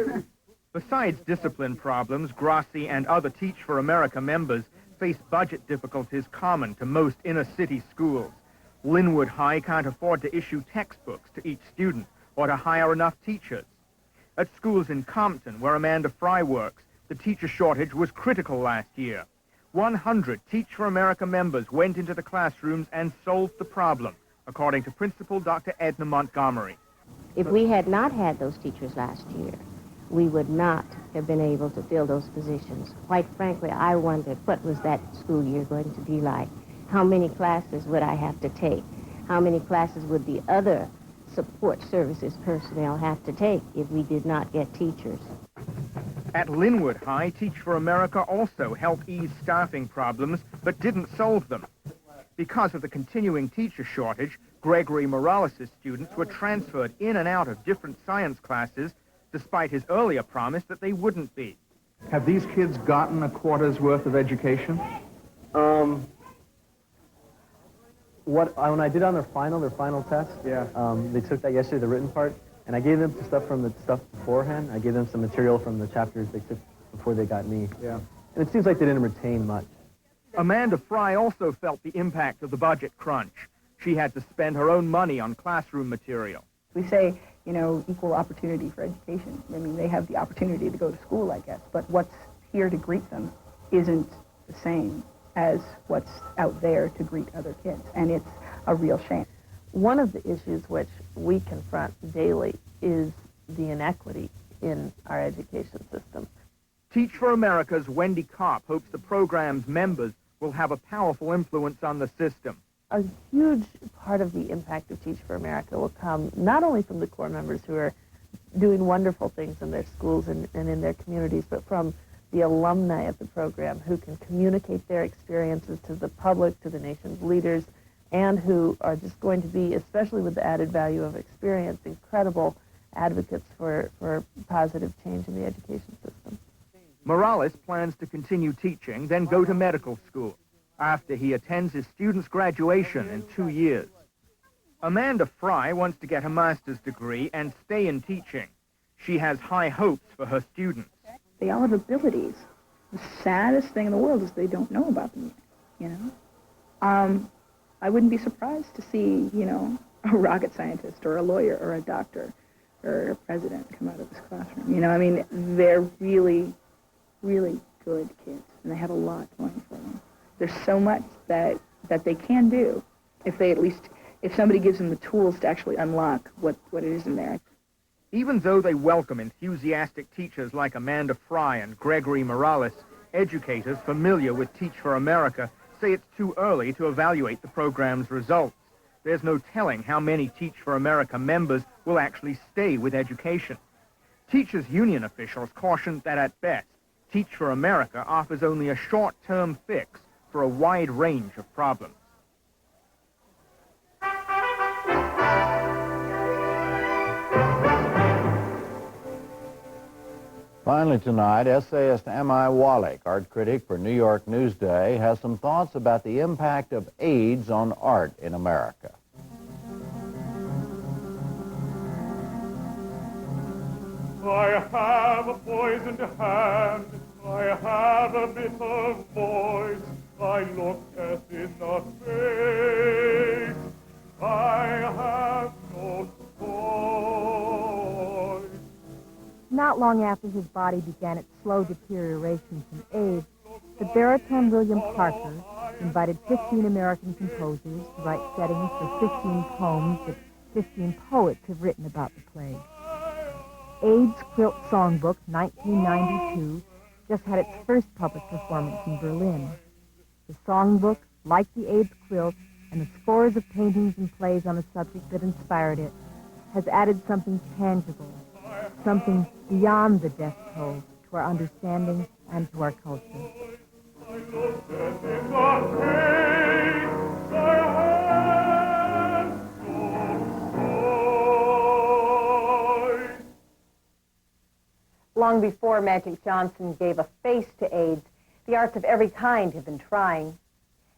Besides discipline problems, Grassi and other Teach for America members face budget difficulties common to most inner-city schools. Linwood High can't afford to issue textbooks to each student or to hire enough teachers. At schools in Compton, where Amanda Fry works, the teacher shortage was critical last year. 100 Teach for America members went into the classrooms and solved the problem, according to Principal Dr. Edna Montgomery. If we had not had those teachers last year, we would not have been able to fill those positions. Quite frankly, I wondered, what was that school year going to be like? How many classes would I have to take? How many classes would the other support services personnel have to take if we did not get teachers? At Linwood High, Teach for America also helped ease staffing problems, but didn't solve them. Because of the continuing teacher shortage, Gregory Morales' students were transferred in and out of different science classes, despite his earlier promise that they wouldn't be. Have these kids gotten a quarter's worth of education? When I did on their final test, they took that yesterday, the written part, and I gave them stuff from the stuff beforehand. I gave them some material from the chapters they took before they got me. Yeah. And it seems like they didn't retain much. Amanda Fry also felt the impact of the budget crunch. She had to spend her own money on classroom material. We say, you know, equal opportunity for education. I mean, they have the opportunity to go to school, I guess, but what's here to greet them isn't the same as what's out there to greet other kids, and it's a real shame. One of the issues which we confront daily is the inequity in our education system. Teach for America's Wendy Kopp hopes the program's members will have a powerful influence on the system. A huge part of the impact of Teach for America will come not only from the core members who are doing wonderful things in their schools and in their communities, but from the alumni of the program who can communicate their experiences to the public, to the nation's leaders, and who are just going to be, especially with the added value of experience, incredible advocates for positive change in the education system. Morales plans to continue teaching, then go to medical school after he attends his students' graduation in 2 years. Amanda Fry wants to get a master's degree and stay in teaching. She has high hopes for her students. They all have abilities. The saddest thing in the world is they don't know about them yet, you know? I wouldn't be surprised to see, you know, a rocket scientist or a lawyer or a doctor or a president come out of this classroom. You know, I mean, they're really, really good kids, and they have a lot going for them. There's so much that they can do if they if somebody gives them the tools to actually unlock what it is in there. Even though they welcome enthusiastic teachers like Amanda Fry and Gregory Morales, educators familiar with Teach for America say it's too early to evaluate the program's results. There's no telling how many Teach for America members will actually stay with education. Teachers' union officials caution that at best, Teach for America offers only a short-term fix for a wide range of problems. Finally tonight, essayist M.I. Wallach, art critic for New York Newsday, has some thoughts about the impact of AIDS on art in America. I have a poisoned hand, I have a bitter voice, I look death in the face, I have no voice. Not long after his body began its slow deterioration from AIDS, the baritone William Parker invited 15 American composers to write settings for 15 poems that 15 poets have written about the plague. AIDS Quilt Songbook 1992 just had its first public performance in Berlin. The songbook, like the AIDS quilt, and the scores of paintings and plays on the subject that inspired it, has added something tangible, something beyond the death toll to our understanding and to our culture. Long before Magic Johnson gave a face to AIDS, the arts of every kind have been trying.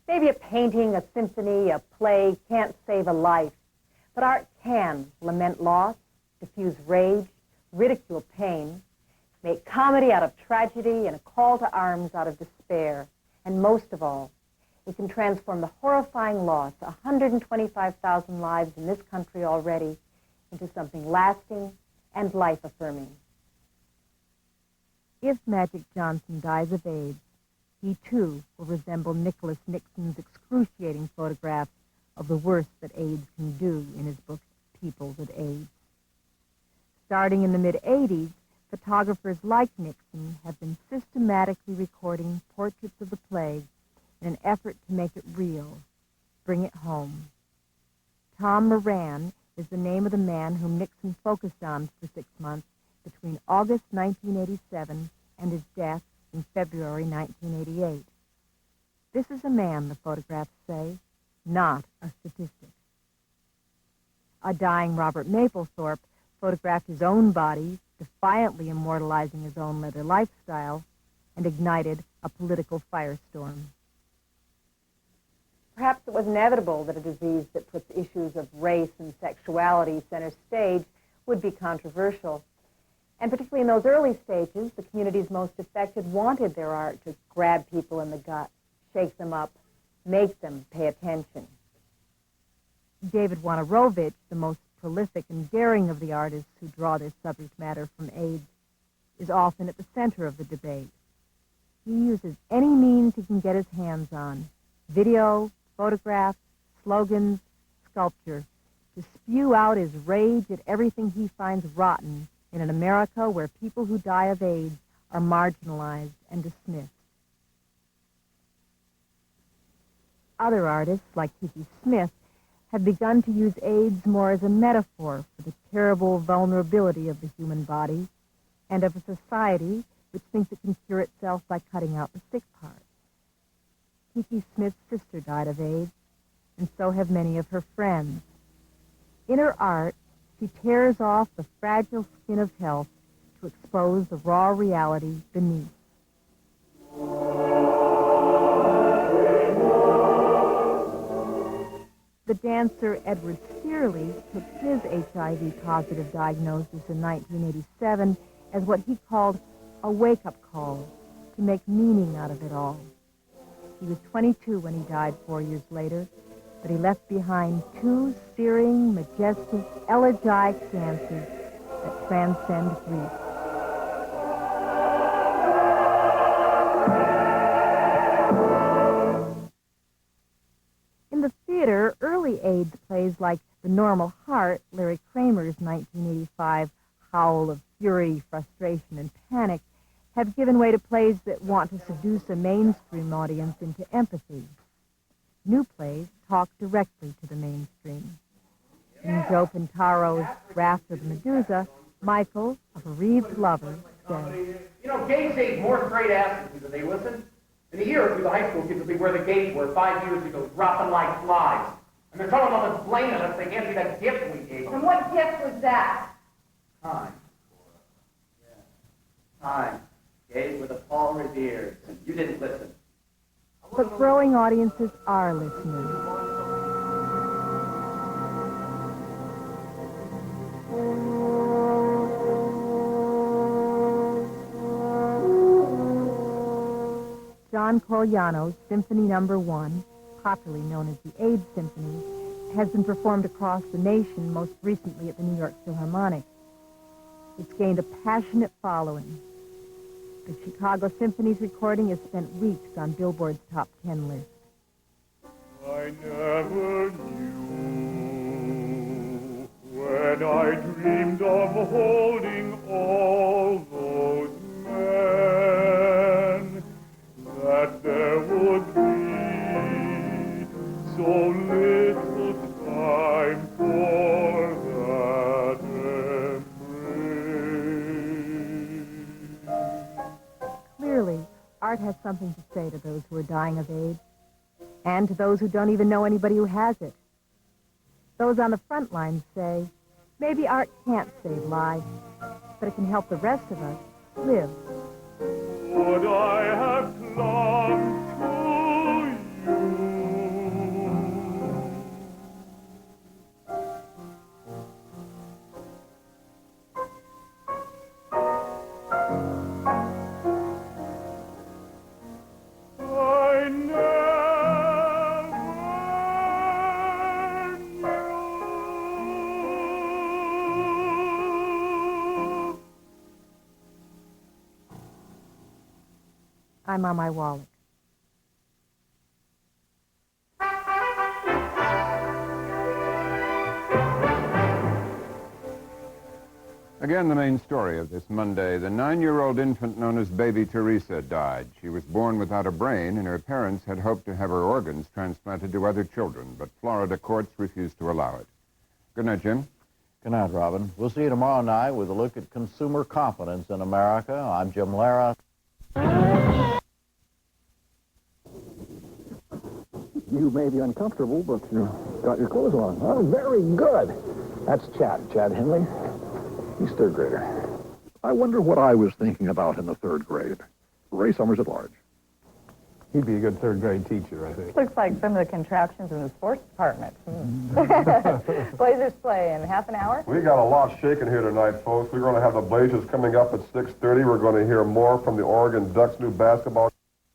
Maybe a painting, a symphony, a play can't save a life, but art can lament loss, diffuse rage, ridicule pain, make comedy out of tragedy and a call to arms out of despair. And most of all, it can transform the horrifying loss, 125,000 lives in this country already, into something lasting and life-affirming. If Magic Johnson dies of AIDS, he too will resemble Nicholas Nixon's excruciating photograph of the worst that AIDS can do in his book, People with AIDS. Starting in the mid-'80s, photographers like Nixon have been systematically recording portraits of the plague in an effort to make it real, bring it home. Tom Moran is the name of the man whom Nixon focused on for 6 months between August 1987 and his death in February 1988. This is a man, the photographs say, not a statistic. A dying Robert Mapplethorpe photographed his own body, defiantly immortalizing his own later lifestyle, and ignited a political firestorm. Perhaps it was inevitable that a disease that puts issues of race and sexuality center stage would be controversial. And particularly in those early stages, the communities most affected wanted their art to grab people in the gut, shake them up, make them pay attention. David Wojnarowicz, the most prolific and daring of the artists who draw their subject matter from AIDS, is often at the center of the debate. He uses any means he can get his hands on, video, photographs, slogans, sculpture, to spew out his rage at everything he finds rotten in an America where people who die of AIDS are marginalized and dismissed. Other artists, like Kiki Smith, have begun to use AIDS more as a metaphor for the terrible vulnerability of the human body and of a society which thinks it can cure itself by cutting out the sick part. Kiki Smith's sister died of AIDS, and so have many of her friends. In her art, she tears off the fragile skin of health to expose the raw reality beneath. The dancer Edward Stearley took his HIV-positive diagnosis in 1987 as what he called a wake-up call to make meaning out of it all. He was 22 when he died 4 years later, but he left behind 2 searing, majestic, elegiac dances that transcend grief. In the theater, early AIDS plays like The Normal Heart, Larry Kramer's 1985 howl of fury, frustration, and panic, have given way to plays that want to seduce a mainstream audience into empathy. New plays talk directly to the mainstream. In Joe Pintaro's Raft of Medusa, Michael, a bereaved lover, says, You know, gays ate more straight asses than they listen. In a year or two, the high school kids will be where the gates were 5 years ago, dropping like flies. And they're telling us it's blaming us they can't see that gift we gave them. And what gift was that? Time. Time. Gave with a Paul revered. You didn't listen. But growing audiences are listening. John Coriano's Symphony No. 1, popularly known as the AIDS Symphony, has been performed across the nation, most recently at the New York Philharmonic. It's gained a passionate following. The Chicago Symphony's recording has spent weeks on Billboard's top 10 list. I never knew when I dreamed of holding all those men that there would be so little time for that embrace. Clearly, art has something to say to those who are dying of AIDS, and to those who don't even know anybody who has it. Those on the front lines say, maybe art can't save lives, but it can help the rest of us live. Would I have clung to you? I never knew. I'm on my wallet. Again, the main story of this Monday. The 9-year-old infant known as baby Teresa died. She was born without a brain, and her parents had hoped to have her organs transplanted to other children, but Florida courts refused to allow it. Good night, Jim. Good night, Robin. We'll see you tomorrow night with a look at consumer confidence in America. I'm Jim Lehrer. You may be uncomfortable, but you've got your clothes on. Oh, very good. That's Chad Henley. He's third grader. I wonder what I was thinking about in the third grade. Ray Summers at large. He'd be a good third grade teacher, I think. Looks like some of the contraptions in the sports department. Blazers play in half an hour. We got a lot shaking here tonight, folks. We're going to have the Blazers coming up at 6:30. We're going to hear more from the Oregon Ducks' new basketball